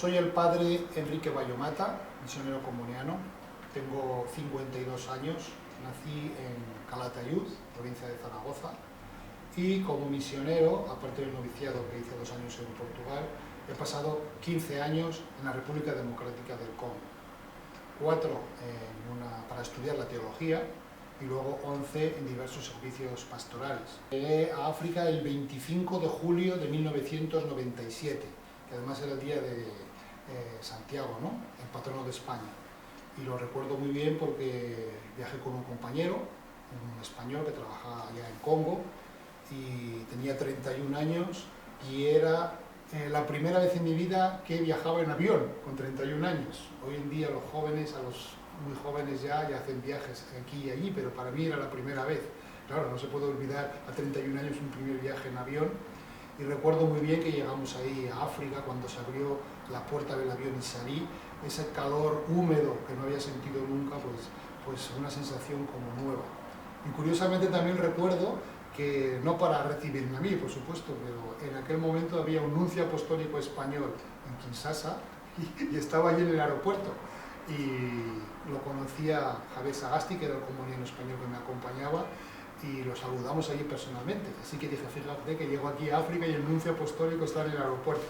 Soy el padre Enrique Bayomata, misionero comuniano. Tengo 52 años, nací en Calatayud, provincia de Zaragoza, y como misionero, aparte del noviciado que hice 2 años en Portugal, he pasado 15 años en la República Democrática del Congo, 4 para estudiar la teología y luego 11 en diversos servicios pastorales. Llegué a África el 25 de julio de 1997, que además era el día de Santiago, ¿no?, el patrono de España. Y lo recuerdo muy bien porque viajé con un compañero, un español que trabajaba allá en Congo, y tenía 31 años y era la primera vez en mi vida que viajaba en avión con 31 años. Hoy en día los jóvenes, a los muy jóvenes ya hacen viajes aquí y allí, pero para mí era la primera vez. Claro, no se puede olvidar a 31 años un primer viaje en avión. Y recuerdo muy bien que llegamos ahí a África cuando se abrió la puerta del avión y salí, ese calor húmedo que no había sentido nunca, pues una sensación como nueva. Y curiosamente también recuerdo que, no para recibirme a mí, por supuesto, pero en aquel momento había un nuncio apostólico español en Kinshasa y estaba allí en el aeropuerto. Y lo conocía Javier Sagasti, que era el comuniano español que me acompañaba, y lo saludamos allí personalmente. Así que dije, fíjate que llego aquí a África y el nuncio apostólico está en el aeropuerto,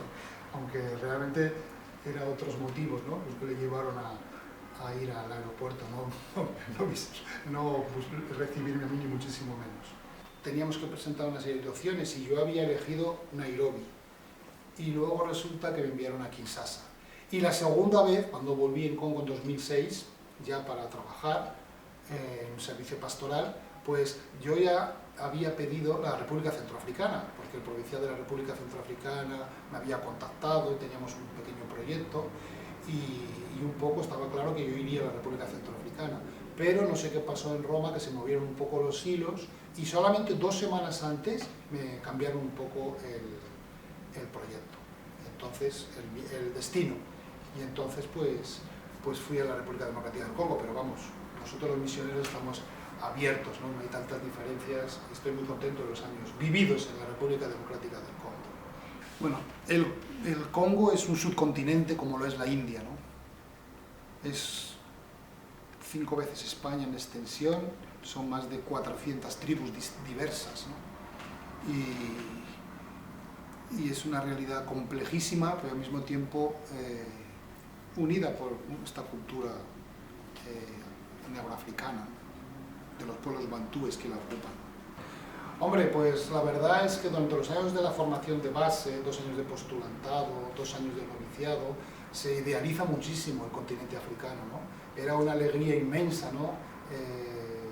aunque realmente eran otros motivos, ¿no?, los que le llevaron a ir al aeropuerto, no recibirme a mí ni muchísimo menos. Teníamos que presentar una serie de opciones y yo había elegido Nairobi, y luego resulta que me enviaron a Kinshasa. Y la segunda vez, cuando volví en Congo en 2006, ya para trabajar en un servicio pastoral, pues yo ya había pedido la República Centroafricana, porque el provincial de la República Centroafricana me había contactado y teníamos un pequeño proyecto, y un poco estaba claro que yo iría a la República Centroafricana. Pero no sé qué pasó en Roma, que se movieron un poco los hilos, y solamente 2 semanas antes me cambiaron un poco el proyecto, entonces el destino. Y entonces pues fui a la República Democrática del Congo, pero vamos, nosotros los misioneros estamos abiertos, no hay tantas diferencias. Estoy muy contento de los años vividos en la República Democrática del Congo. Bueno, el Congo es un subcontinente como lo es la India, ¿no? Es 5 veces España en extensión, son más de 400 tribus diversas, ¿no? Y es una realidad complejísima, pero al mismo tiempo unida por esta cultura neoafricana, de los pueblos bantúes que la ocupan. Hombre, pues la verdad es que durante los años de la formación de base, 2 años de postulantado, 2 años de noviciado, se idealiza muchísimo el continente africano, ¿no? Era una alegría inmensa, ¿no?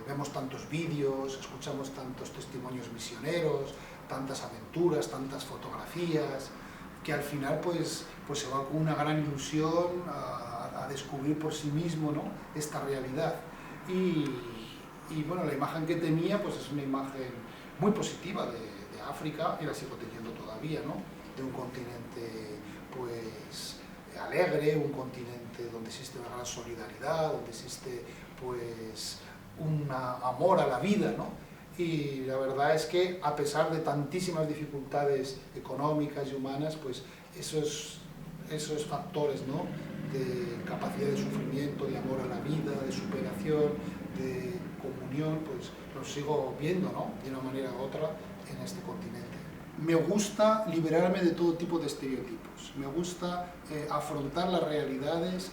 Vemos tantos vídeos, escuchamos tantos testimonios misioneros, tantas aventuras, tantas fotografías, que al final pues se va con una gran ilusión a descubrir por sí mismo, ¿no?, esta realidad. Y bueno, la imagen que tenía pues es una imagen muy positiva de África, y la sigo teniendo todavía, ¿no?, de un continente pues alegre, un continente donde existe una gran solidaridad, donde existe pues un amor a la vida, ¿no? Y la verdad es que, a pesar de tantísimas dificultades económicas y humanas, pues esos factores, ¿no?, de capacidad de sufrimiento, de amor a la vida, de superación, de comunión, pues los sigo viendo, ¿no?, de una manera u otra en este continente. Me gusta liberarme de todo tipo de estereotipos, me gusta afrontar las realidades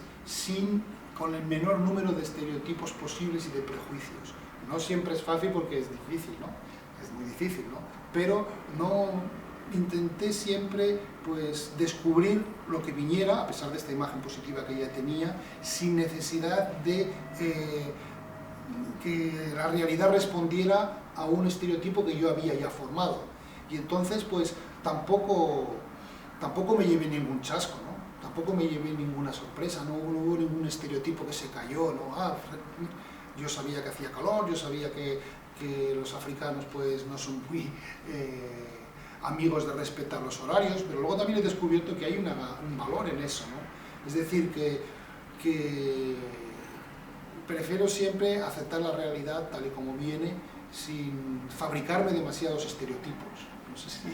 con el menor número de estereotipos posibles y de prejuicios. No siempre es fácil porque es difícil, ¿no?, es muy difícil, ¿no?, pero intenté siempre pues descubrir lo que viniera, a pesar de esta imagen positiva que ya tenía, sin necesidad de que la realidad respondiera a un estereotipo que yo había ya formado. Y entonces pues tampoco me llevé ningún chasco, ¿no?, tampoco me llevé ninguna sorpresa, no hubo ningún estereotipo que se cayó, ¿no? Yo sabía que hacía calor, yo sabía que los africanos pues no son muy amigos de respetar los horarios, pero luego también he descubierto que hay un valor en eso, ¿no? Es decir, que prefiero siempre aceptar la realidad tal y como viene, sin fabricarme demasiados estereotipos. No sé si...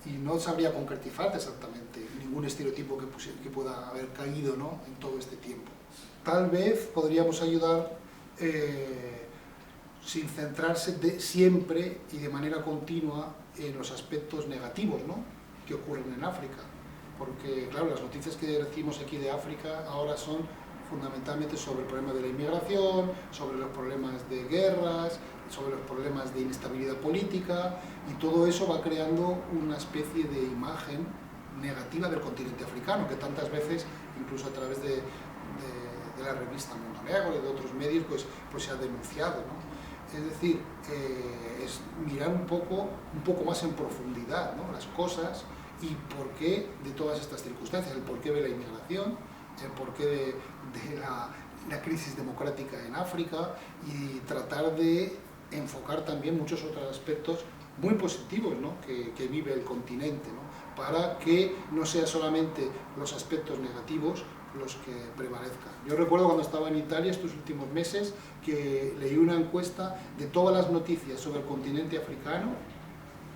y no sabría concretizarte exactamente ningún estereotipo que pueda haber caído, ¿no?, en todo este tiempo. Tal vez podríamos ayudar sin centrarse siempre y de manera continua en los aspectos negativos, ¿no?, que ocurren en África, porque claro, las noticias que recibimos aquí de África ahora son fundamentalmente sobre el problema de la inmigración, sobre los problemas de guerras, sobre los problemas de inestabilidad política, y todo eso va creando una especie de imagen negativa del continente africano, que tantas veces, incluso a través de la revista Mundo Negro y de otros medios, pues se ha denunciado, ¿no? Es decir, es mirar un poco más en profundidad, ¿no?, las cosas y por qué de todas estas circunstancias, el porqué de la inmigración, el porqué de la crisis democrática en África, y tratar de enfocar también muchos otros aspectos muy positivos, ¿no?, que vive el continente, ¿no?, para que no sean solamente los aspectos negativos los que prevalezcan. Yo recuerdo cuando estaba en Italia estos últimos meses que leí una encuesta de todas las noticias sobre el continente africano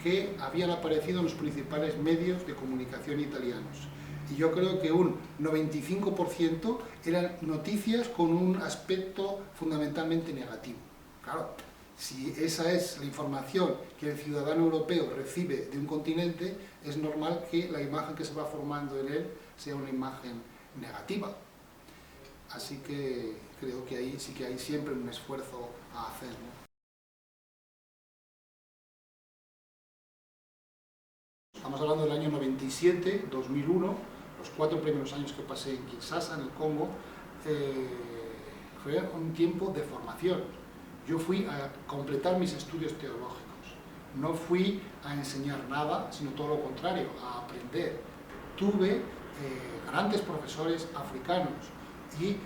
que habían aparecido en los principales medios de comunicación italianos. Y yo creo que un 95% eran noticias con un aspecto fundamentalmente negativo. Claro, si esa es la información que el ciudadano europeo recibe de un continente, es normal que la imagen que se va formando en él sea una imagen negativa. Así que creo que ahí sí que hay siempre un esfuerzo a hacer, ¿no? Estamos hablando del año 97, 2001, los 4 primeros años que pasé en Kinshasa, en el Congo, fue un tiempo de formación. Yo fui a completar mis estudios teológicos, no fui a enseñar nada, sino todo lo contrario, a aprender. Tuve grandes profesores africanos y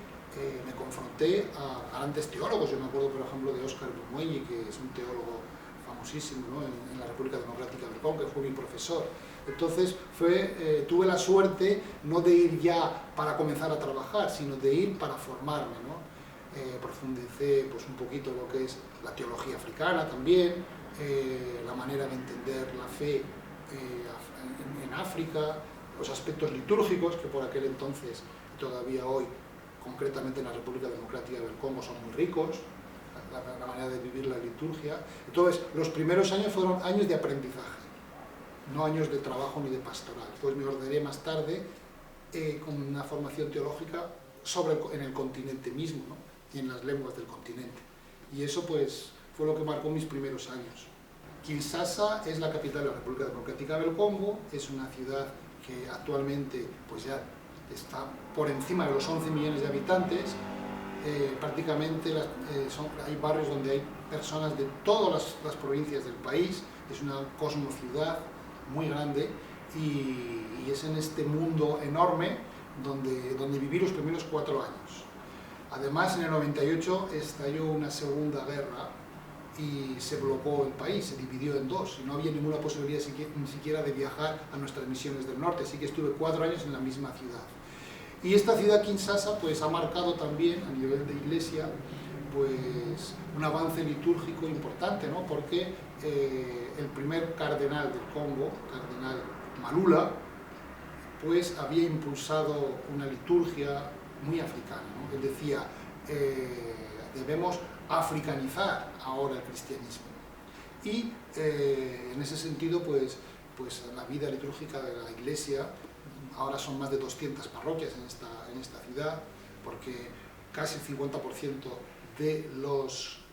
me confronté a grandes teólogos. Yo me acuerdo, por ejemplo, de Oscar Bumweye, que es un teólogo famosísimo, ¿no?, en la República Democrática del Congo, que fue mi profesor. Entonces tuve la suerte no de ir ya para comenzar a trabajar, sino de ir para formarme, ¿no? Profundicé pues, un poquito lo que es la teología africana también, la manera de entender la fe en África, los aspectos litúrgicos, que por aquel entonces, todavía hoy, concretamente en la República Democrática del Congo, son muy ricos, la manera de vivir la liturgia. Entonces, los primeros años fueron años de aprendizaje, no años de trabajo ni de pastoral. Pues me ordené más tarde con una formación teológica en el continente mismo, ¿no?, y en las lenguas del continente. Y eso pues fue lo que marcó mis primeros años. Kinshasa es la capital de la República Democrática del Congo, es una ciudad que actualmente pues ya está por encima de los 11 millones de habitantes. Prácticamente hay barrios donde hay personas de todas las provincias del país, es una cosmociudad muy grande y es en este mundo enorme donde viví los primeros 4 años. Además, en el 98 estalló una segunda guerra y se bloqueó el país, se dividió en dos y no había ninguna posibilidad ni siquiera de viajar a nuestras misiones del norte, así que estuve 4 años en la misma ciudad. Y esta ciudad Kinshasa pues, ha marcado también a nivel de iglesia pues, un avance litúrgico importante, ¿no?, porque el primer cardenal del Congo, cardenal Malula, pues había impulsado una liturgia muy africana, ¿no? Él decía, debemos africanizar ahora el cristianismo. Y en ese sentido, pues la vida litúrgica de la iglesia, ahora son más de 200 parroquias en esta ciudad, porque casi el 50% de los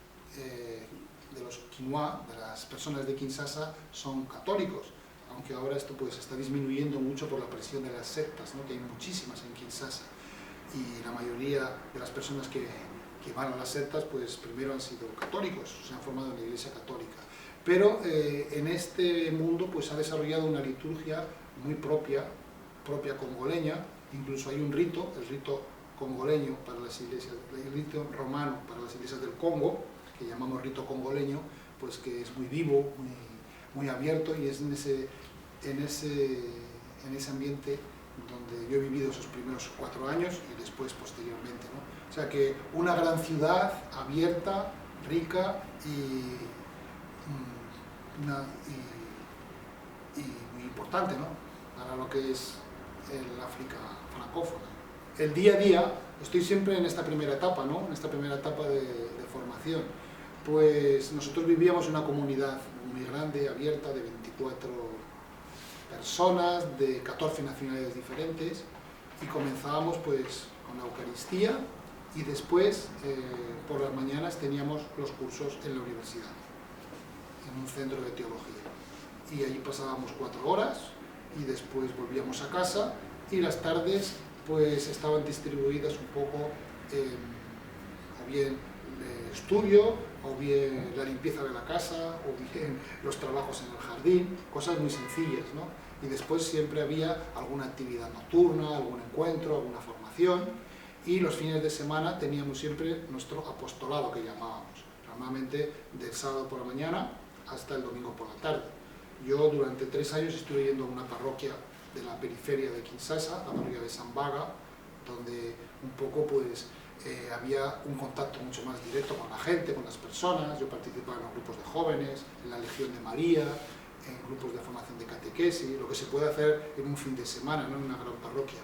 quinoa, de las personas de Kinshasa, son católicos, aunque ahora esto pues está disminuyendo mucho por la presión de las sectas, ¿no?, que hay muchísimas en Kinshasa, y la mayoría de las personas que van a las sectas pues primero han sido católicos, se han formado en la iglesia católica, pero en este mundo pues ha desarrollado una liturgia muy propia congoleña. Incluso hay un rito, el rito congoleño para las iglesias, el rito romano para las iglesias del Congo, que llamamos rito congoleño, pues que es muy vivo, muy abierto, y es en ese ambiente donde yo he vivido esos primeros 4 años y después posteriormente, ¿no? O sea que una gran ciudad abierta, rica y muy importante, ¿no?, para lo que es el África francófona. El día a día, estoy siempre en esta primera etapa, ¿no?, en esta primera etapa de formación. Pues nosotros vivíamos en una comunidad muy grande, abierta, de 24 personas, de 14 nacionalidades diferentes, y comenzábamos pues con la Eucaristía, y después por las mañanas teníamos los cursos en la universidad, en un centro de teología, y allí pasábamos 4 horas y después volvíamos a casa, y las tardes pues estaban distribuidas un poco o bien estudio, o bien la limpieza de la casa, o bien los trabajos en el jardín, cosas muy sencillas, ¿no? Y después siempre había alguna actividad nocturna, algún encuentro, alguna formación, y los fines de semana teníamos siempre nuestro apostolado, que llamábamos, normalmente del sábado por la mañana hasta el domingo por la tarde. Yo durante 3 años estuve yendo a una parroquia de la periferia de Kinshasa, la parroquia de Sambaga, donde un poco pues había un contacto mucho más directo con la gente, con las personas. Yo participaba en los grupos de jóvenes, en la Legión de María, en grupos de formación de catequesis, lo que se puede hacer en un fin de semana, no en una gran parroquia.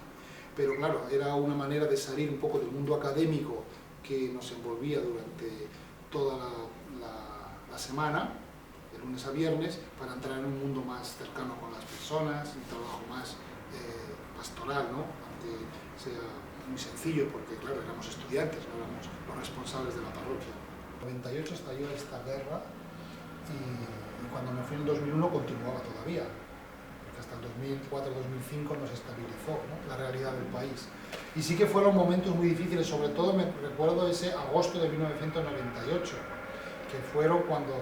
Pero claro, era una manera de salir un poco del mundo académico que nos envolvía durante toda la semana, de lunes a viernes, para entrar en un mundo más cercano con las personas, un trabajo más pastoral, ¿no?, aunque sea muy sencillo, porque claro, éramos estudiantes, no éramos los responsables de la parroquia. En el 98 estalló esta guerra, y cuando me fui en el 2001 continuaba todavía, porque hasta el 2004-2005 nos estabilizó, ¿no?, la realidad del país. Y sí que fueron momentos muy difíciles, sobre todo me recuerdo ese agosto de 1998, que fueron cuando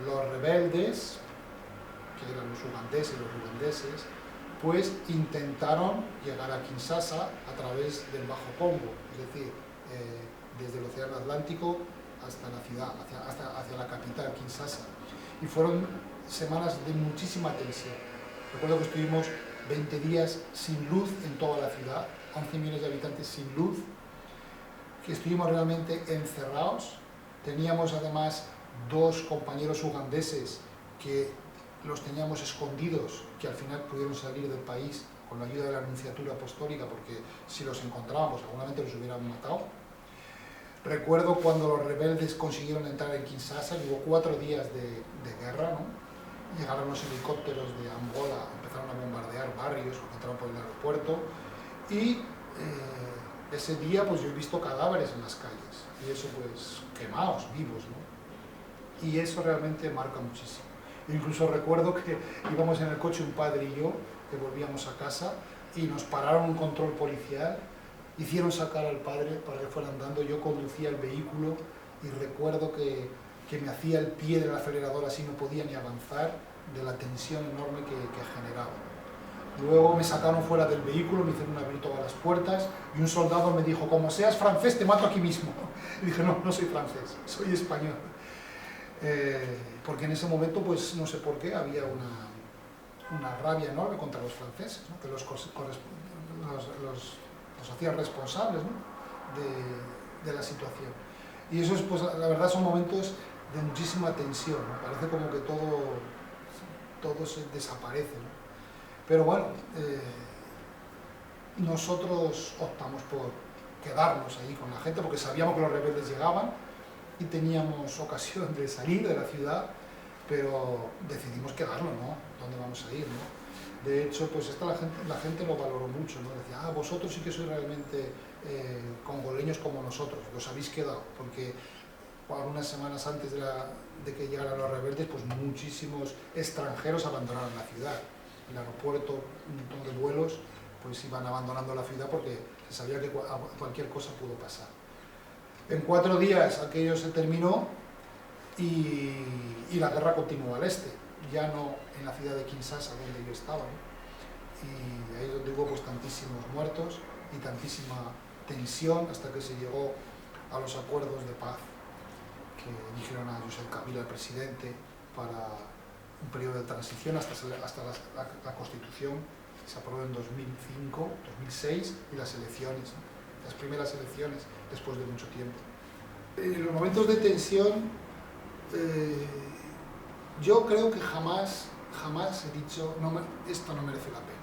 los rebeldes, que eran los ugandeses y los ruandeses, pues intentaron llegar a Kinshasa a través del Bajo Congo, es decir, desde el Océano Atlántico hasta la ciudad, hacia la capital, Kinshasa. Y fueron semanas de muchísima tensión. Recuerdo que estuvimos 20 días sin luz en toda la ciudad, 11 millones de habitantes sin luz, que estuvimos realmente encerrados. Teníamos además 2 compañeros ugandeses que los teníamos escondidos, que al final pudieron salir del país con la ayuda de la Nunciatura Apostólica, porque si los encontrábamos seguramente los hubieran matado. Recuerdo cuando los rebeldes consiguieron entrar en Kinshasa, y hubo 4 días de guerra, ¿no? Llegaron los helicópteros de Angola, empezaron a bombardear barrios, entraron por el aeropuerto, y ese día pues yo he visto cadáveres en las calles, y eso pues quemados, vivos, ¿no? Y eso realmente marca muchísimo. Incluso recuerdo que íbamos en el coche un padre y yo, que volvíamos a casa, y nos pararon un control policial, hicieron sacar al padre para que fuera andando, yo conducía el vehículo, y recuerdo que me hacía el pie del acelerador, así no podía ni avanzar, de la tensión enorme que generaba. Luego me sacaron fuera del vehículo, me hicieron abrir todas las puertas, y un soldado me dijo: como seas francés te mato aquí mismo. Y dije: no, no soy francés, soy español. Porque en ese momento, pues no sé por qué, había una rabia enorme contra los franceses, ¿no?, que los hacían responsables, ¿no?, de la situación. Y esos, pues la verdad, son momentos de muchísima tensión, ¿no? Parece como que todo se desaparece, ¿no? Pero bueno, nosotros optamos por quedarnos ahí con la gente, porque sabíamos que los rebeldes llegaban, y teníamos ocasión de salir de la ciudad, pero decidimos quedarnos, ¿no? ¿Dónde vamos a ir, no? De hecho, pues la gente lo valoró mucho, ¿no? Decía: ah, vosotros sí que sois realmente congoleños como nosotros, os habéis quedado, porque algunas semanas antes de que llegaran los rebeldes, pues muchísimos extranjeros abandonaron la ciudad. El aeropuerto, un montón de vuelos, pues iban abandonando la ciudad porque se sabía que cualquier cosa pudo pasar. En 4 días aquello se terminó, y la guerra continuó al este, ya no en la ciudad de Kinshasa, donde yo estaba, ¿no? Y ahí es donde hubo pues tantísimos muertos y tantísima tensión, hasta que se llegó a los acuerdos de paz que dijeron a Joseph Kabila, el presidente, para un periodo de transición hasta la Constitución, que se aprobó en 2005, 2006, y las elecciones, ¿no?, las primeras elecciones después de mucho tiempo. En los momentos de tensión, yo creo que jamás jamás he dicho, esto no merece la pena.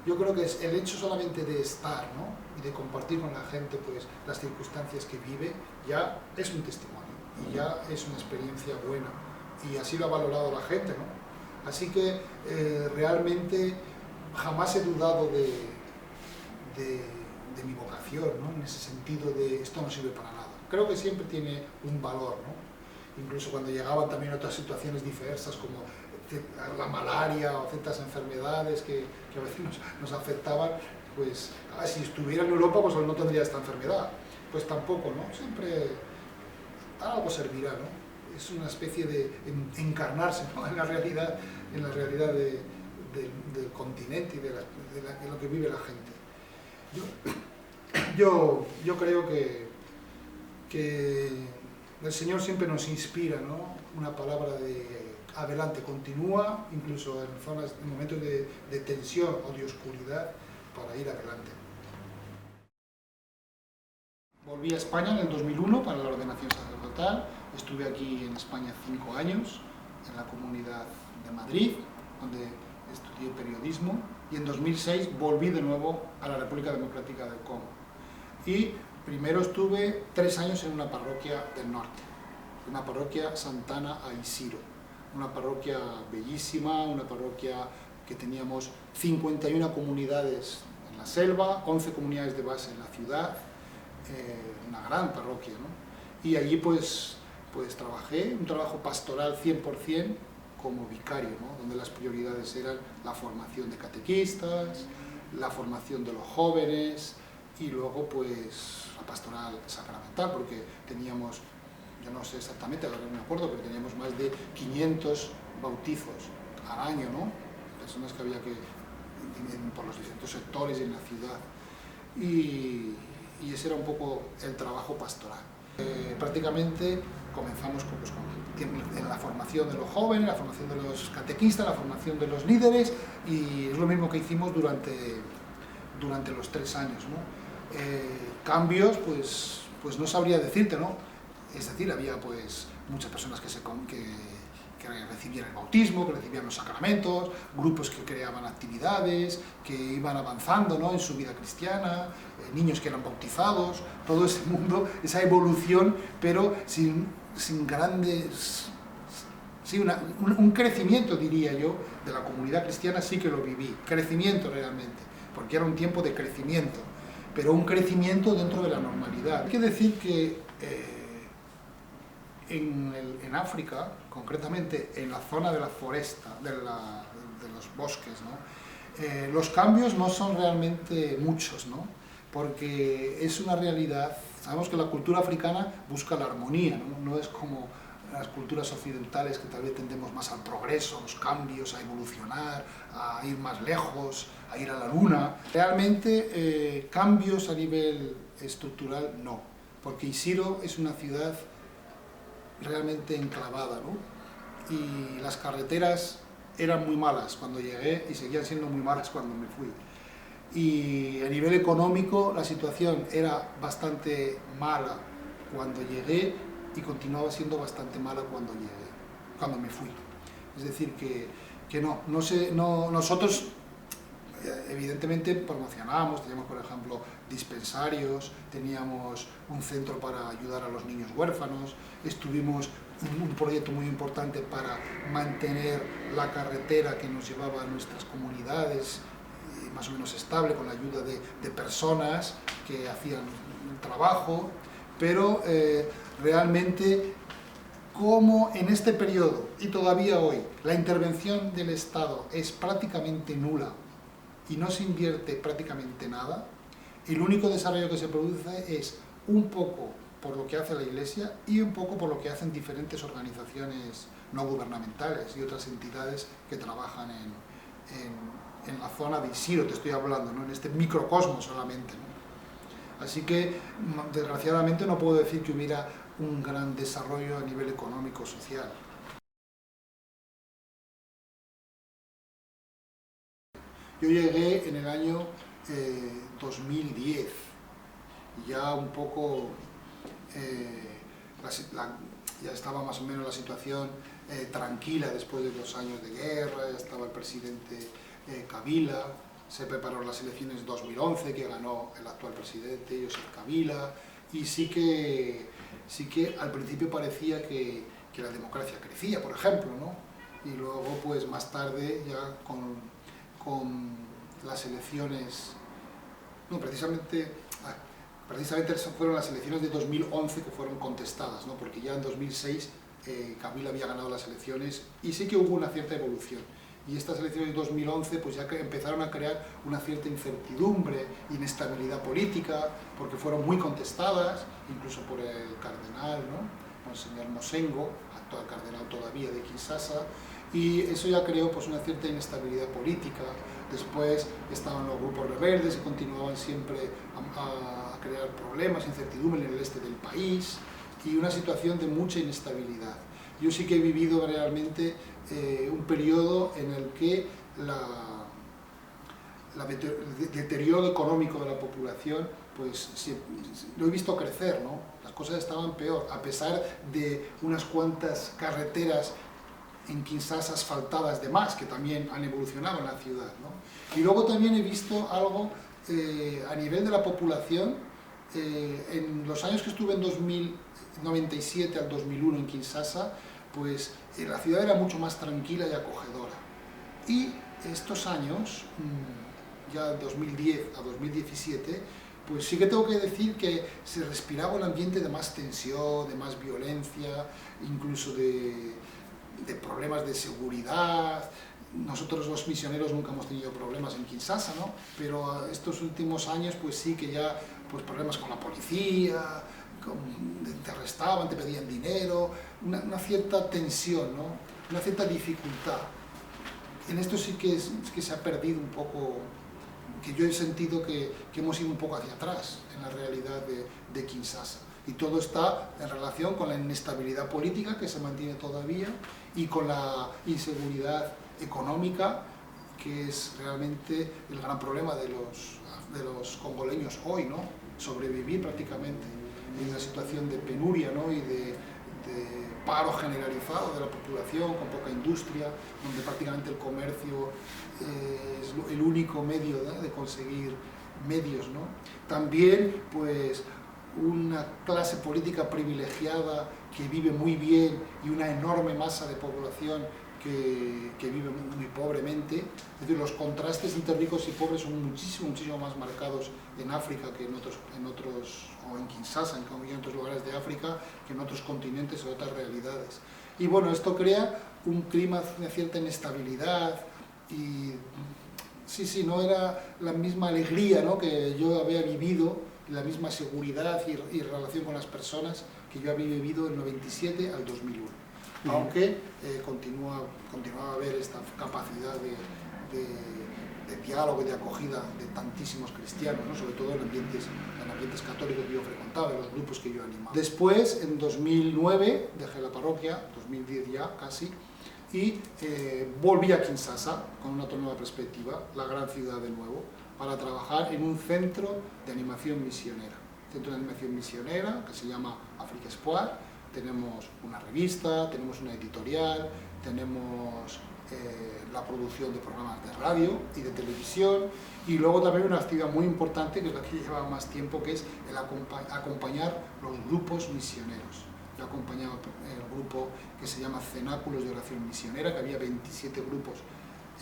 Yo creo que es el hecho solamente de estar, ¿no? Y de compartir con la gente pues, las circunstancias que vive, ya es un testimonio y ya es una experiencia buena. Y así lo ha valorado la gente, ¿no? Así que realmente jamás he dudado de mi vocación, ¿no? En ese sentido de esto no sirve para nada. Creo que siempre tiene un valor, ¿no? Incluso cuando llegaban también otras situaciones diversas como la malaria o ciertas enfermedades que a veces nos afectaban, pues si estuviera en Europa pues no tendría esta enfermedad, pues tampoco, ¿no? Siempre algo servirá, ¿no? Es una especie de encarnarse, ¿no? en la realidad del continente y de lo que vive la gente. Yo creo que el Señor siempre nos inspira, ¿no? Una palabra de adelante, continúa, incluso en momentos de tensión o de oscuridad, para ir adelante. Volví a España en el 2001 para la ordenación sacerdotal. Estuve aquí en España 5 años, en la Comunidad de Madrid, donde estudié periodismo, y en 2006 volví de nuevo a la República Democrática del Congo. Y primero estuve 3 años en una parroquia del norte, una parroquia Santana a Isiro, una parroquia bellísima, una parroquia que teníamos 51 comunidades en la selva, 11 comunidades de base en la ciudad, una gran parroquia, ¿no? Y allí pues trabajé, un trabajo pastoral 100%, como vicario, ¿no? Donde las prioridades eran la formación de catequistas, la formación de los jóvenes y luego pues la pastoral sacramental, porque teníamos, yo no sé exactamente, ahora no me acuerdo, pero teníamos más de 500 bautizos al año, ¿no? Personas que había que, por los distintos sectores y en la ciudad. Y ese era un poco el trabajo pastoral. Prácticamente comenzamos en la formación de los jóvenes, la formación de los catequistas, la formación de los líderes, y es lo mismo que hicimos durante los 3 años, ¿no? Cambios, pues no sabría decirte, ¿no? Es decir, había pues muchas personas que recibían el bautismo, que recibían los sacramentos, grupos que creaban actividades, que iban avanzando, ¿no? En su vida cristiana, niños que eran bautizados, todo ese mundo, esa evolución, pero sin grandes... Sí, un crecimiento, diría yo, de la comunidad cristiana sí que lo viví, crecimiento realmente, porque era un tiempo de crecimiento, pero un crecimiento dentro de la normalidad. Hay que decir que en África, concretamente en la zona de la foresta, de los bosques, ¿no? Los cambios no son realmente muchos, ¿no? Porque es una realidad. Sabemos que la cultura africana busca la armonía, ¿no? No es como las culturas occidentales que tal vez tendemos más al progreso, a los cambios, a evolucionar, a ir más lejos, a ir a la luna. Realmente cambios a nivel estructural no, porque Isiro es una ciudad realmente enclavada, ¿no? Y las carreteras eran muy malas cuando llegué y seguían siendo muy malas cuando me fui. Y a nivel económico la situación era bastante mala cuando llegué y continuaba siendo bastante mala cuando me fui. Es decir, nosotros evidentemente promocionábamos, teníamos por ejemplo dispensarios, teníamos un centro para ayudar a los niños huérfanos, estuvimos en un proyecto muy importante para mantener la carretera que nos llevaba a nuestras comunidades más o menos estable, con la ayuda de personas que hacían el trabajo, pero realmente como en este periodo y todavía hoy la intervención del Estado es prácticamente nula y no se invierte prácticamente nada, el único desarrollo que se produce es un poco por lo que hace la Iglesia y un poco por lo que hacen diferentes organizaciones no gubernamentales y otras entidades que trabajan en la zona de Isiro, te estoy hablando, ¿no? En este microcosmos solamente, ¿no? Así que, desgraciadamente, no puedo decir que hubiera un gran desarrollo a nivel económico-social. Yo llegué en el año 2010, ya un poco, ya estaba más o menos la situación tranquila después de 2 años de guerra, ya estaba el presidente Kabila, se prepararon las elecciones de 2011 que ganó el actual presidente, Joseph Kabila, y sí que al principio parecía que la democracia crecía, por ejemplo, ¿no? Y luego, pues más tarde, ya con las elecciones, no, precisamente fueron las elecciones de 2011 que fueron contestadas, ¿no? Porque ya en 2006 Kabila había ganado las elecciones y sí que hubo una cierta evolución. Y estas elecciones de 2011 pues ya que empezaron a crear una cierta incertidumbre, inestabilidad política, porque fueron muy contestadas, incluso por el cardenal, ¿no? Monseñor Mosengo, actual cardenal todavía de Kinshasa, y eso ya creó pues una cierta inestabilidad política. Después estaban los grupos rebeldes que continuaban siempre a crear problemas, incertidumbre en el este del país y una situación de mucha inestabilidad. Yo sí que he vivido realmente un periodo en el que el deterioro económico de la población pues lo he visto crecer, ¿no? Las cosas estaban peor, a pesar de unas cuantas carreteras en Kinshasa asfaltadas de más, que también han evolucionado en la ciudad, ¿no? Y luego también he visto algo a nivel de la población, en los años que estuve en 1997 al 2001 en Kinshasa, pues la ciudad era mucho más tranquila y acogedora. Y estos años, ya 2010 a 2017, pues sí que tengo que decir que se respiraba un ambiente de más tensión, de más violencia, incluso de problemas de seguridad. Nosotros los misioneros nunca hemos tenido problemas en Kinshasa, ¿no? Pero estos últimos años pues sí que ya pues problemas con la policía, te arrestaban, te pedían dinero, una cierta tensión, ¿no? Una cierta dificultad. En esto sí que se ha perdido un poco, que yo he sentido que hemos ido un poco hacia atrás en la realidad de Kinshasa. Y todo está en relación con la inestabilidad política que se mantiene todavía y con la inseguridad económica, que es realmente el gran problema de los congoleños hoy, ¿no? Sobrevivir prácticamente en una situación de penuria, ¿no? Y de paro generalizado de la población, con poca industria, donde prácticamente el comercio es el único medio, ¿no? De conseguir medios, ¿no? También, pues, una clase política privilegiada que vive muy bien y una enorme masa de población que vive muy pobremente. Es decir, los contrastes entre ricos y pobres son muchísimo más marcados en África que en otros o en Kinshasa, en otros lugares de África, que en otros continentes o otras realidades. Y bueno, esto crea un clima de cierta inestabilidad y sí, no era la misma alegría, ¿no? Que yo había vivido, la misma seguridad y relación con las personas que yo había vivido del 97 al 2001. Aunque continuaba a haber esta capacidad de diálogo y de acogida de tantísimos cristianos, ¿no? Sobre todo en ambientes católicos que yo frecuentaba, en los grupos que yo animaba. Después, en 2009, dejé la parroquia, 2010 ya casi, y volví a Kinshasa con una nueva perspectiva, la gran ciudad de nuevo, para trabajar en un centro de animación misionera. Centro de animación misionera que se llama Afrique Espoir. Tenemos una revista, tenemos una editorial, tenemos la producción de programas de radio y de televisión, y luego también una actividad muy importante, que es la que lleva más tiempo, que es el acompañar los grupos misioneros. Yo acompañaba el grupo que se llama Cenáculos de Oración Misionera, que había 27 grupos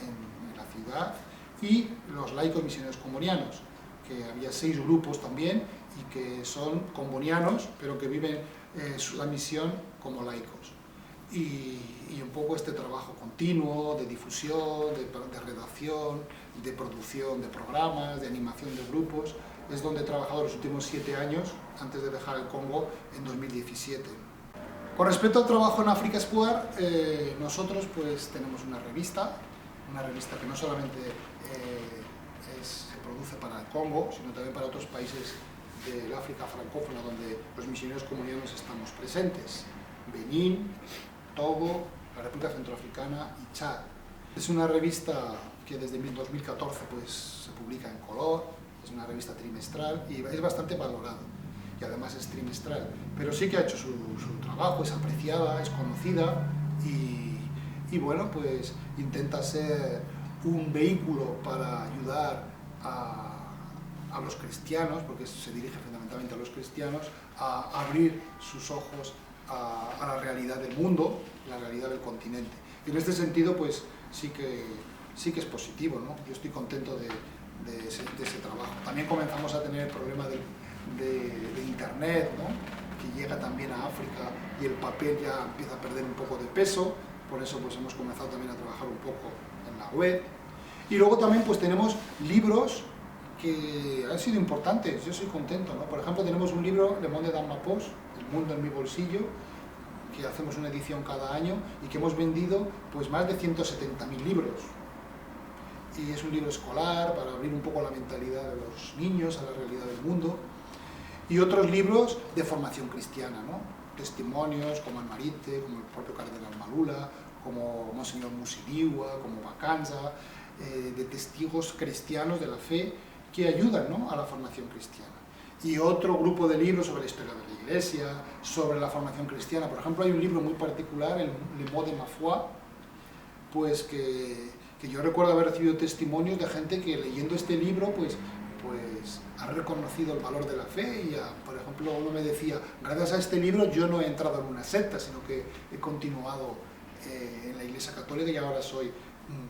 en la ciudad, y los laicos misioneros combonianos, que había 6 grupos también, y que son combonianos, pero que viven la misión como laicos. Y un poco este trabajo continuo de difusión, de redacción, de producción de programas, de animación de grupos, es donde he trabajado los últimos 7 años, antes de dejar el Congo en 2017. Con respecto al trabajo en Afrique Espoir, nosotros pues tenemos una revista que no solamente se produce para el Congo, sino también para otros países del África francófona, donde los misioneros comunitarios estamos presentes: Benín, Togo, la República Centroafricana y Chad. Es una revista que desde 2014 pues, se publica en color, es una revista trimestral y es bastante valorada, y además es trimestral, pero sí que ha hecho su trabajo, es apreciada, es conocida, y bueno, pues intenta ser un vehículo para ayudar a los cristianos, porque se dirige fundamentalmente a los cristianos, a abrir sus ojos a la realidad del mundo, la realidad del continente. Y en este sentido, pues sí que es positivo, ¿no? Yo estoy contento de ese trabajo. También comenzamos a tener el problema de Internet, ¿no? Que llega también a África y el papel ya empieza a perder un poco de peso, por eso pues hemos comenzado también a trabajar un poco en la web. Y luego también pues tenemos libros que han sido importantes, yo soy contento, ¿no? Por ejemplo, tenemos un libro, Le Monde dans ma poche, El mundo en mi bolsillo, que hacemos una edición cada año y que hemos vendido pues más de 170.000 libros. Y es un libro escolar para abrir un poco la mentalidad de los niños a la realidad del mundo. Y otros libros de formación cristiana, ¿no? Testimonios como Almarite, como el propio Cardenal Malula, como Monseñor Musiliwa, como Bacanza, de testigos cristianos de la fe que ayudan, ¿no?, a la formación cristiana. Y otro grupo de libros sobre la historia de la Iglesia, sobre la formación cristiana. Por ejemplo, hay un libro muy particular, el Le Mot de ma foi, pues que yo recuerdo haber recibido testimonios de gente que leyendo este libro pues ha reconocido el valor de la fe y, por ejemplo, uno me decía, gracias a este libro yo no he entrado en una secta, sino que he continuado en la Iglesia Católica y ahora soy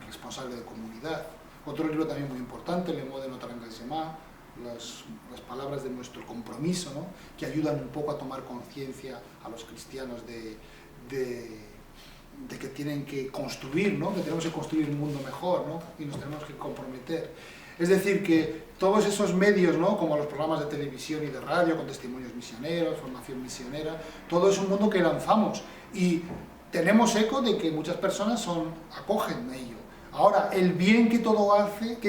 responsable de comunidad. Otro libro también muy importante, Le Mot de notre engagement, las palabras de nuestro compromiso, ¿no?, que ayudan un poco a tomar conciencia a los cristianos de que tienen que construir, ¿no?, que tenemos que construir un mundo mejor, ¿no?, y nos tenemos que comprometer. Es decir, que todos esos medios, ¿no?, como los programas de televisión y de radio, con testimonios misioneros, formación misionera, todo es un mundo que lanzamos y tenemos eco de que muchas personas acogen ello. Ahora, el bien que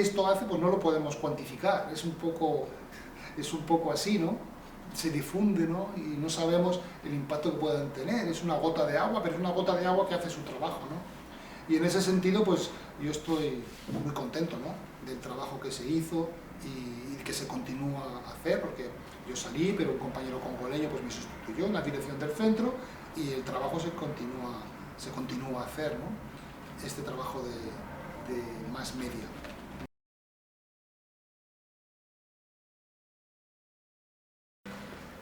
esto hace, pues no lo podemos cuantificar, es un poco así, ¿no? Se difunde, ¿no?, y no sabemos el impacto que puedan tener. Es una gota de agua, pero es una gota de agua que hace su trabajo, ¿no? Y en ese sentido, pues yo estoy muy contento, ¿no?, del trabajo que se hizo y que se continúa a hacer, porque yo salí, pero un compañero congoleño pues me sustituyó en la dirección del centro y el trabajo se continúa a hacer, ¿no?, este trabajo de más media.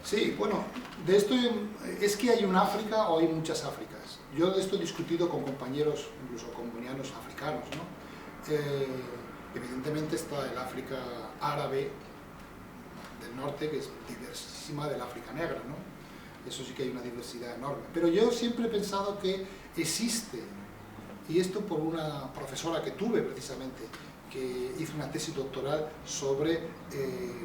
Sí, bueno, de esto es que hay un África o hay muchas Áfricas. Yo de esto he discutido con compañeros, incluso comunianos africanos, ¿no? Evidentemente está el África árabe del norte, que es diversísima del África negra, ¿no? Eso sí que hay una diversidad enorme. Pero yo siempre he pensado que existe, y esto por una profesora que tuve precisamente, que hizo una tesis doctoral sobre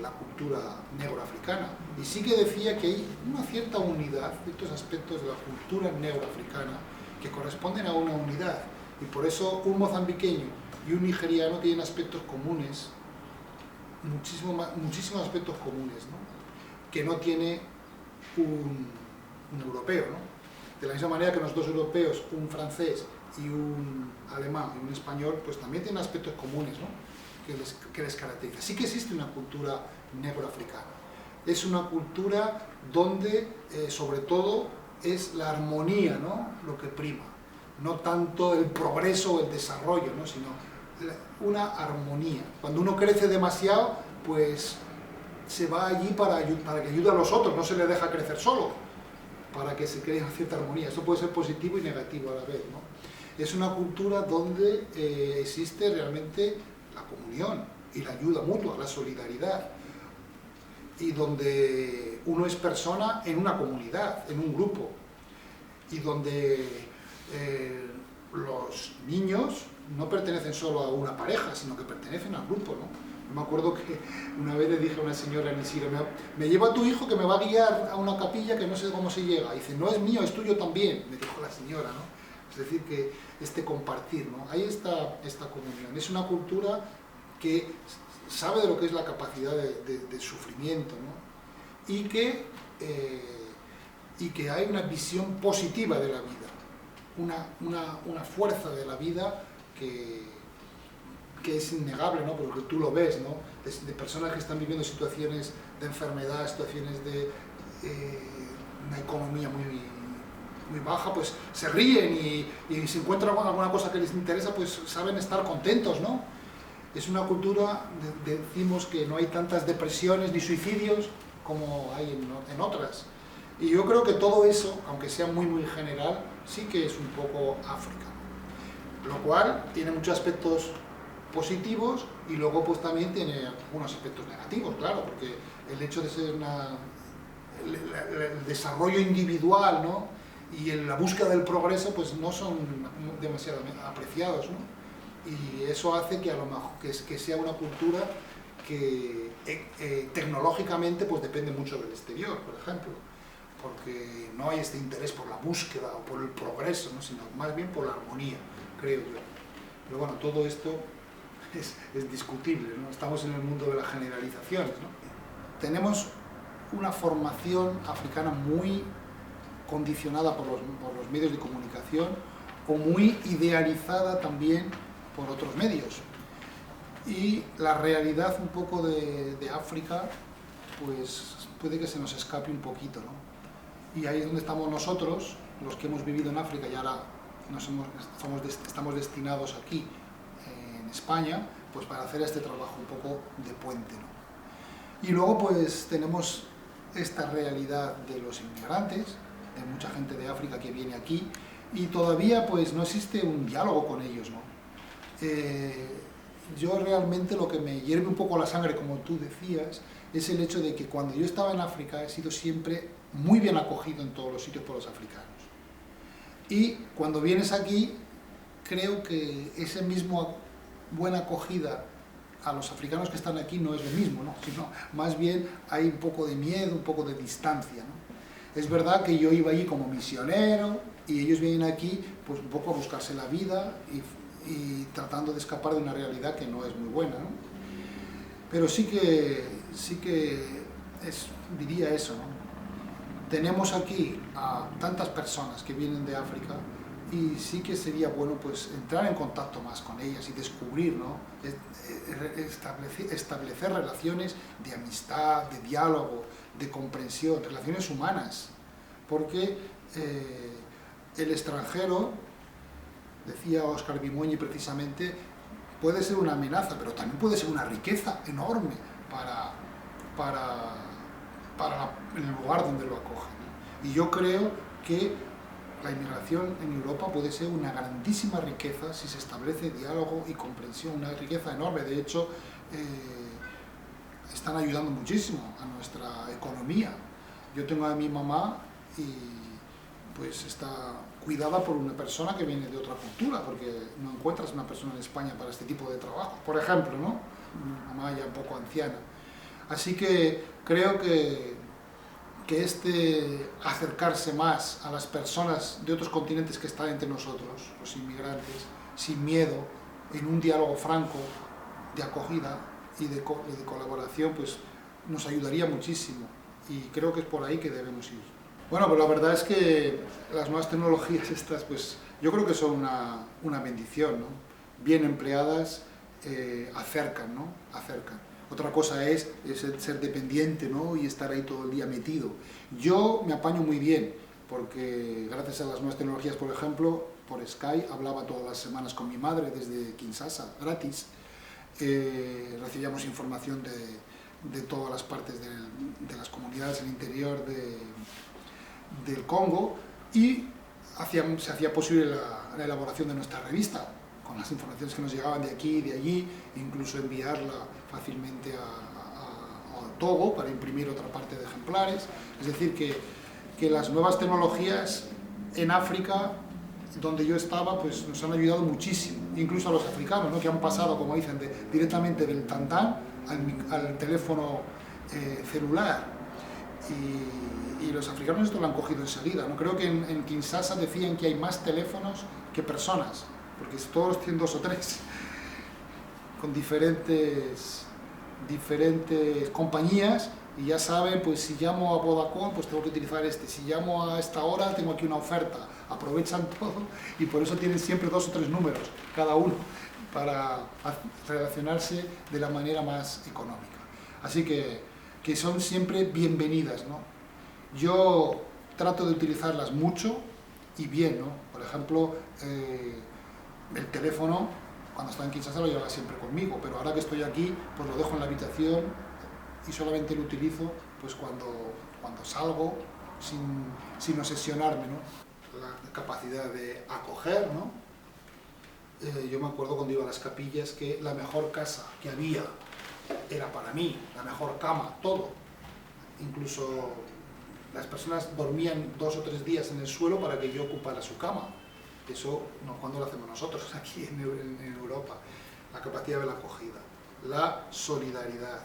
la cultura negroafricana, y sí que decía que hay una cierta unidad, ciertos aspectos de la cultura negroafricana que corresponden a una unidad, y por eso un mozambiqueño y un nigeriano tienen aspectos comunes, muchísimos aspectos comunes, ¿no?, que no tiene un europeo, ¿no? De la misma manera que los dos europeos, un francés y un alemán y un español, pues también tienen aspectos comunes, ¿no?, que les caracteriza. Sí que existe una cultura negroafricana. Es una cultura donde, sobre todo, es la armonía, ¿no?, lo que prima. No tanto el progreso o el desarrollo, ¿no?, sino una armonía. Cuando uno crece demasiado, pues se va allí para que ayude a los otros, no se le deja crecer solo, para que se cree una cierta armonía. Esto puede ser positivo y negativo a la vez, ¿no? Es una cultura donde existe realmente la comunión y la ayuda mutua, la solidaridad, y donde uno es persona en una comunidad, en un grupo, y donde los niños no pertenecen solo a una pareja, sino que pertenecen al grupo, ¿no? Yo me acuerdo que una vez le dije a una señora en Isidro, me lleva a tu hijo que me va a guiar a una capilla que no sé cómo se llega. Y dice, no es mío, es tuyo también, me dijo la señora, ¿no? Es decir, que compartir, ¿no? Ahí está esta comunión. Es una cultura que sabe de lo que es la capacidad de sufrimiento, ¿no? Y que hay una visión positiva de la vida, una fuerza de la vida que es innegable, ¿no?, porque tú lo ves, ¿no?, de personas que están viviendo situaciones de enfermedad, situaciones de una economía muy baja, pues se ríen y si encuentran alguna cosa que les interesa, pues saben estar contentos, ¿no? Es una cultura, decimos que no hay tantas depresiones ni suicidios como hay en otras. Y yo creo que todo eso, aunque sea muy general, sí que es un poco África. Lo cual tiene muchos aspectos positivos y luego pues también tiene algunos aspectos negativos, claro, porque el hecho de ser el desarrollo individual, ¿no? Y la búsqueda del progreso pues no son demasiado apreciados, ¿no? Y eso hace que a lo mejor que sea una cultura que tecnológicamente pues depende mucho del exterior, por ejemplo, porque no hay este interés por la búsqueda o por el progreso, ¿no? Sino más bien por la armonía, creo yo. Pero bueno, todo esto es discutible, ¿no? Estamos en el mundo de las generalizaciones, ¿no? Tenemos una formación africana muy condicionada por los medios de comunicación o muy idealizada también por otros medios. Y la realidad un poco de África, pues puede que se nos escape un poquito, ¿no? Y ahí es donde estamos nosotros, los que hemos vivido en África y ahora estamos destinados aquí en España, pues para hacer este trabajo un poco de puente, ¿no? Y luego pues tenemos esta realidad de los inmigrantes, de mucha gente de África que viene aquí, y todavía pues no existe un diálogo con ellos, ¿no? Yo realmente lo que me hierve un poco la sangre, como tú decías, es el hecho de que cuando yo estaba en África he sido siempre muy bien acogido en todos los sitios por los africanos. Y cuando vienes aquí, creo que esa misma buena acogida a los africanos que están aquí no es lo mismo, ¿no? Sino más bien hay un poco de miedo, un poco de distancia, ¿no? Es verdad que yo iba allí como misionero y ellos vienen aquí pues un poco a buscarse la vida y tratando de escapar de una realidad que no es muy buena, ¿no? Pero sí que diría eso, ¿no? Tenemos aquí a tantas personas que vienen de África y sí que sería bueno pues entrar en contacto más con ellas y descubrir, ¿no? Establecer relaciones de amistad, de diálogo, de comprensión, relaciones humanas, porque el extranjero, decía Óscar Bimuñi precisamente, puede ser una amenaza, pero también puede ser una riqueza enorme para el lugar donde lo acogen. Y yo creo que la inmigración en Europa puede ser una grandísima riqueza si se establece diálogo y comprensión, una riqueza enorme. De hecho, están ayudando muchísimo a nuestra economía. Yo tengo a mi mamá y pues está cuidada por una persona que viene de otra cultura, porque no encuentras una persona en España para este tipo de trabajo, por ejemplo, ¿no? Una mamá ya un poco anciana. Así que creo que este acercarse más a las personas de otros continentes que están entre nosotros, los inmigrantes, sin miedo, en un diálogo franco, de acogida y de colaboración, pues nos ayudaría muchísimo y creo que es por ahí que debemos ir. Bueno, pues la verdad es que las nuevas tecnologías estas, pues yo creo que son una bendición, ¿no? Bien empleadas, acercan, ¿no? Acercan. Otra cosa es ser dependiente, ¿no? Y estar ahí todo el día metido. Yo me apaño muy bien, porque gracias a las nuevas tecnologías, por ejemplo, por Skype, hablaba todas las semanas con mi madre desde Kinshasa, gratis. Recibíamos información de todas las partes de las comunidades del interior del Congo y se hacía posible la elaboración de nuestra revista, con las informaciones que nos llegaban de aquí y de allí, incluso enviarla fácilmente a Togo para imprimir otra parte de ejemplares. Es decir, que las nuevas tecnologías en África, donde yo estaba, pues nos han ayudado muchísimo, incluso a los africanos, ¿no? Que han pasado, como dicen, directamente del tantán al teléfono celular. Y los africanos esto lo han cogido enseguida, ¿no? Creo que en Kinshasa decían que hay más teléfonos que personas, porque todos tienen 2 o 3, con diferentes compañías, y ya saben, pues si llamo a Vodacom, pues tengo que utilizar este, si llamo a esta hora, tengo aquí una oferta, aprovechan todo, y por eso tienen siempre 2 o 3 números, cada uno, para relacionarse de la manera más económica. Así que son siempre bienvenidas, ¿no? Yo trato de utilizarlas mucho y bien, ¿no? Por ejemplo, el teléfono, cuando estaba en Kinshasa lo llevaba siempre conmigo, pero ahora que estoy aquí, pues lo dejo en la habitación y solamente lo utilizo pues cuando salgo, sin obsesionarme, ¿no? La capacidad de acoger, ¿no? Yo me acuerdo cuando iba a las capillas que la mejor casa que había era para mí, la mejor cama, todo. Incluso las personas dormían 2 o 3 días en el suelo para que yo ocupara su cama. Eso no cuando lo hacemos nosotros aquí en Europa. La capacidad de la acogida, la solidaridad.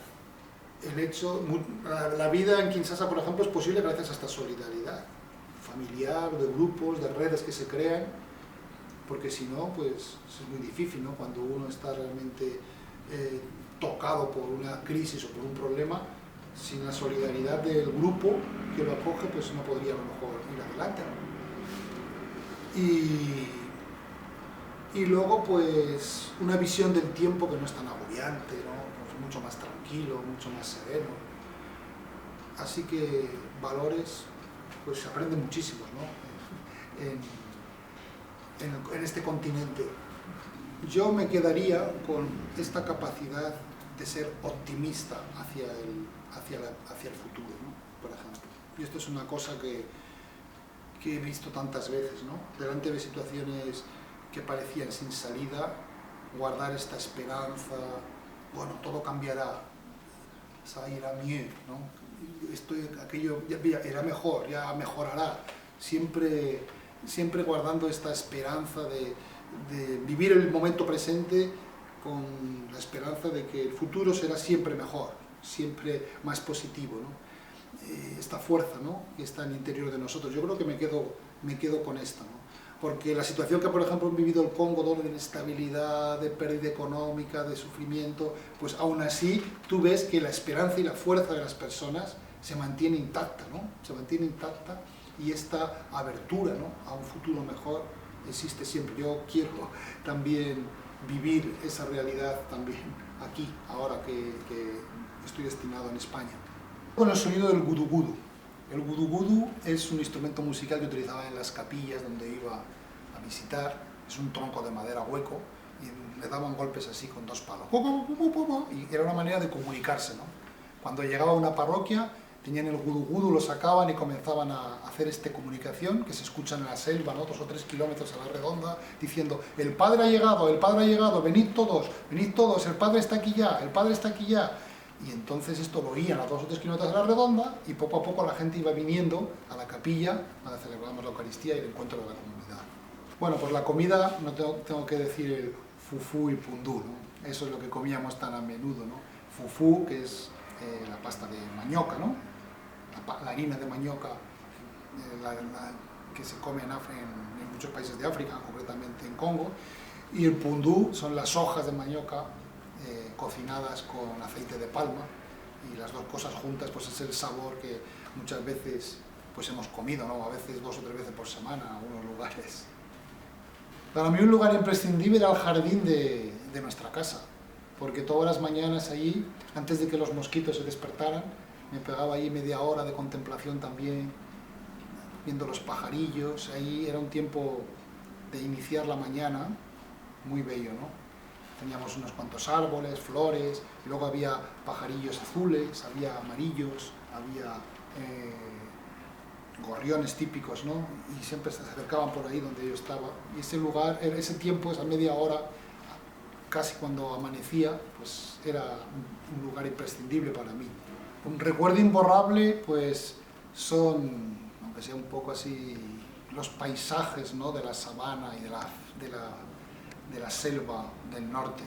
El hecho, la vida en Kinshasa, por ejemplo, es posible gracias a esta solidaridad familiar, de grupos, de redes que se crean, porque si no, pues es muy difícil, ¿no? Cuando uno está realmente tocado por una crisis o por un problema, sin la solidaridad del grupo que lo acoge, pues no podría a lo mejor ir adelante, ¿no? Y luego, pues, una visión del tiempo que no es tan agobiante, ¿no? Pues mucho más tranquilo, mucho más sereno. Así que valores, pues se aprenden muchísimos, ¿no? En este continente. Yo me quedaría con esta capacidad de ser optimista hacia el futuro, ¿no? Por ejemplo. Y esto es una cosa que he visto tantas veces, ¿no? Delante de situaciones que parecían sin salida, guardar esta esperanza, bueno, todo cambiará, ça ira mieux, ¿no? Aquello ya era mejor, ya mejorará, siempre guardando esta esperanza de vivir el momento presente con la esperanza de que el futuro será siempre mejor, siempre más positivo, ¿no? Esta fuerza, ¿no?, que está en el interior de nosotros. Yo creo que me quedo con esta, ¿no? Porque la situación que, por ejemplo, han vivido el Congo, de inestabilidad, de pérdida económica, de sufrimiento, pues aún así tú ves que la esperanza y la fuerza de las personas se mantiene intacta, ¿no? Se mantiene intacta, y esta abertura, ¿no?, a un futuro mejor existe siempre. Yo quiero también vivir esa realidad también aquí, ahora que estoy destinado en España. Con el sonido del gudu-gudu. El gudu-gudu es un instrumento musical que utilizaba en las capillas donde iba a visitar. Es un tronco de madera hueco y le daban golpes así con 2 palos. Y era una manera de comunicarse, ¿no? Cuando llegaba a una parroquia, tenían el gudu-gudu, lo sacaban y comenzaban a hacer esta comunicación que se escucha en la selva, ¿no? 2 o 3 kilómetros a la redonda, diciendo: el Padre ha llegado, venid todos, el Padre está aquí ya, el Padre está aquí ya. Y entonces esto lo oían a 2 o 3 kilómetros a la redonda, y poco a poco la gente iba viniendo a la capilla donde celebramos la Eucaristía y el encuentro de la comunidad. Bueno, pues la comida, no tengo que decir el fufú y pundú, ¿no? Eso es lo que comíamos tan a menudo, ¿no? Fufú, que es la pasta de manioca, ¿no? La harina de manioca, que se come en muchos países de África, concretamente en Congo, y el pundú son las hojas de manioca cocinadas con aceite de palma, y las 2 cosas juntas pues es el sabor que muchas veces pues hemos comido, ¿no? A veces 2 o 3 veces por semana en algunos lugares. Para mí un lugar imprescindible era el jardín de nuestra casa, porque todas las mañanas allí, antes de que los mosquitos se despertaran, me pegaba ahí media hora de contemplación también, viendo los pajarillos. Ahí era un tiempo de iniciar la mañana muy bello, ¿no? Teníamos unos cuantos árboles, flores, y luego había pajarillos azules, había amarillos, había gorriones típicos, ¿no? Y siempre se acercaban por ahí donde yo estaba. Y ese lugar, ese tiempo, esa media hora, casi cuando amanecía, pues era un lugar imprescindible para mí. Un recuerdo imborrable, pues son, aunque sea un poco así, los paisajes, ¿no?, de la sabana y de la selva del norte.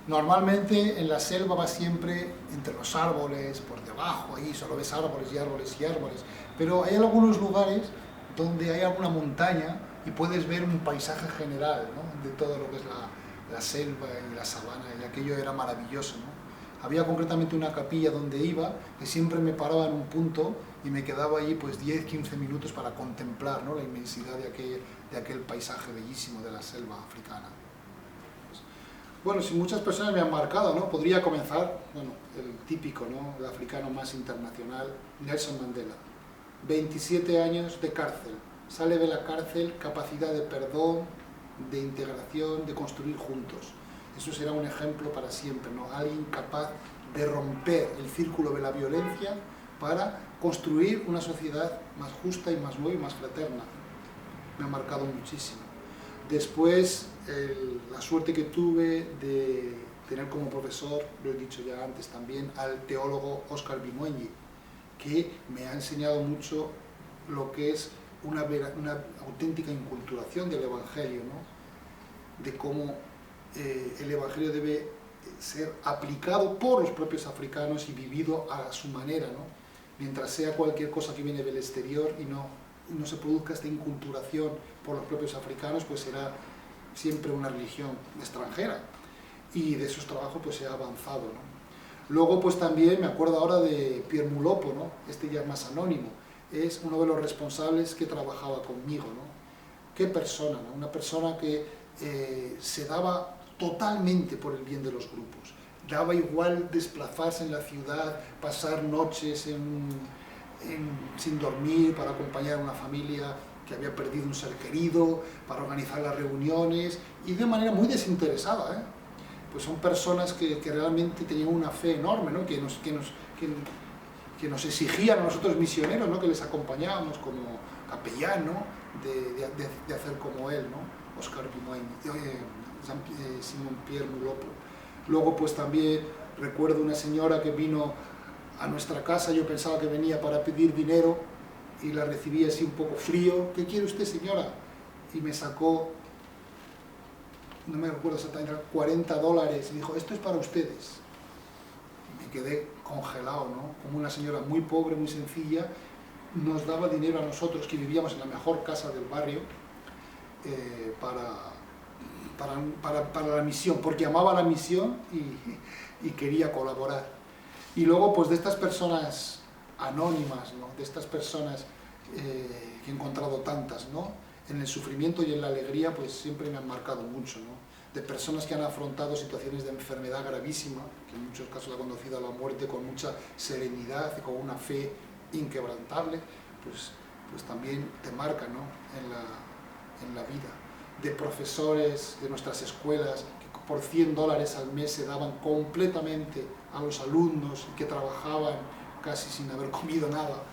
Normalmente en la selva vas siempre entre los árboles, por debajo, ahí solo ves árboles y árboles y árboles, pero hay algunos lugares donde hay alguna montaña y puedes ver un paisaje general, ¿no?, de todo lo que es la selva y la sabana, y aquello era maravilloso, ¿no? Había concretamente una capilla donde iba, que siempre me paraba en un punto y me quedaba allí pues 10-15 minutos para contemplar, ¿no?, la inmensidad de aquel paisaje bellísimo de la selva africana. Bueno, si muchas personas me han marcado, ¿no? Podría comenzar, bueno, el típico, ¿no?, el africano más internacional, Nelson Mandela. 27 años de cárcel, sale de la cárcel capacidad de perdón, de integración, de construir juntos. Eso será un ejemplo para siempre, ¿no? Alguien capaz de romper el círculo de la violencia para construir una sociedad más justa y más nueva y más fraterna. Me ha marcado muchísimo. Después, la suerte que tuve de tener como profesor, lo he dicho ya antes también, al teólogo Óscar Vimuñi, que me ha enseñado mucho lo que es una auténtica inculturación del Evangelio, ¿no? De cómo el Evangelio debe ser aplicado por los propios africanos y vivido a su manera, ¿no? Mientras sea cualquier cosa que viene del exterior y no se produzca esta inculturación por los propios africanos, pues será siempre una religión extranjera. Y de esos trabajos pues se ha avanzado, ¿no? Luego pues también me acuerdo ahora de Pierre Mulopo, ¿no? Este ya es más anónimo, es uno de los responsables que trabajaba conmigo, ¿no? Qué persona, ¿no? Una persona que se daba totalmente por el bien de los grupos. Daba igual desplazarse en la ciudad, pasar noches sin dormir para acompañar a una familia que había perdido un ser querido, para organizar las reuniones y de manera muy desinteresada, ¿eh? Pues son personas que realmente tenían una fe enorme, ¿no? que nos exigían a nosotros misioneros, ¿no? Que les acompañábamos como capellán, ¿no? de hacer como él, ¿no? Óscar Vimuñi, Simon-Pierre Mulopo. Luego pues también recuerdo una señora que vino a nuestra casa, yo pensaba que venía para pedir dinero y la recibí así un poco frío. ¿Qué quiere usted, señora? Y me sacó, no me recuerdo exactamente, $40 y dijo, esto es para ustedes. Y me quedé congelado, ¿no? Como una señora muy pobre, muy sencilla, nos daba dinero a nosotros que vivíamos en la mejor casa del barrio para la misión, porque amaba la misión y quería colaborar. Y luego pues de estas personas anónimas, ¿no? De estas personas que he encontrado tantas, ¿no? En el sufrimiento y en la alegría pues siempre me han marcado mucho, ¿no? De personas que han afrontado situaciones de enfermedad gravísima, que en muchos casos ha conducido a la muerte con mucha serenidad y con una fe inquebrantable, pues también te marca, ¿no? en la vida. De profesores de nuestras escuelas que por $100 al mes se daban completamente a los alumnos y que trabajaban casi sin haber comido nada,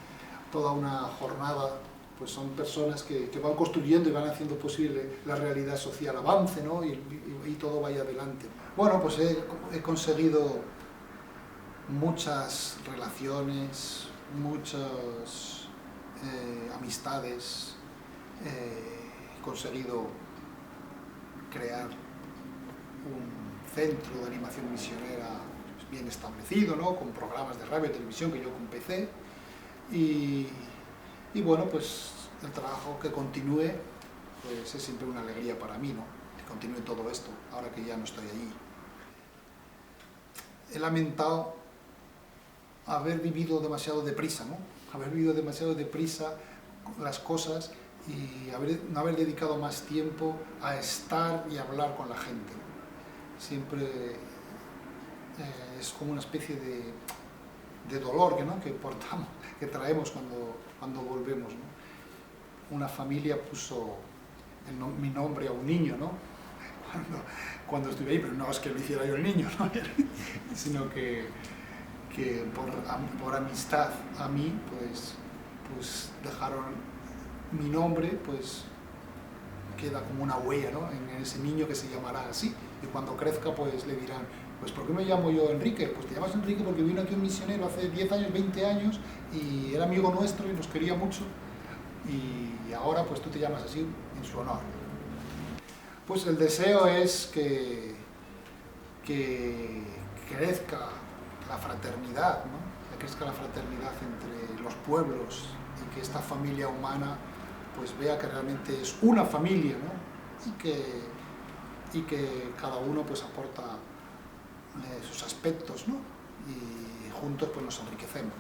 toda una jornada. Pues son personas que van construyendo y van haciendo posible la realidad social avance, ¿no? y todo vaya adelante. Bueno, pues he conseguido muchas relaciones, muchas amistades, he conseguido crear un centro de animación misionera bien establecido, ¿no? Con programas de radio y televisión que yo empecé, y bueno, pues el trabajo que continúe pues es siempre una alegría para mí, ¿no? Que continúe todo esto, ahora que ya no estoy allí. He lamentado haber vivido demasiado deprisa, ¿no? Haber vivido demasiado deprisa las cosas y no haber dedicado más tiempo a estar y hablar con la gente. Siempre es como una especie de dolor que portamos, que traemos cuando volvemos, ¿no? Una familia puso mi nombre a un niño, ¿no? Cuando estuve ahí, pero no es que lo hiciera yo el niño, ¿no? Sino que por amistad a mí, pues dejaron mi nombre, pues queda como una huella, ¿no? En ese niño que se llamará así, y cuando crezca pues le dirán, pues ¿por qué me llamo yo Enrique? Pues te llamas Enrique porque vino aquí un misionero hace 10 años, 20 años y era amigo nuestro y nos quería mucho, y ahora pues tú te llamas así en su honor. Pues el deseo es que crezca la fraternidad, ¿no? Que crezca la fraternidad entre los pueblos y que esta familia humana pues vea que realmente es una familia, ¿no? y que cada uno pues aporta sus aspectos, ¿no? Y juntos pues nos enriquecemos.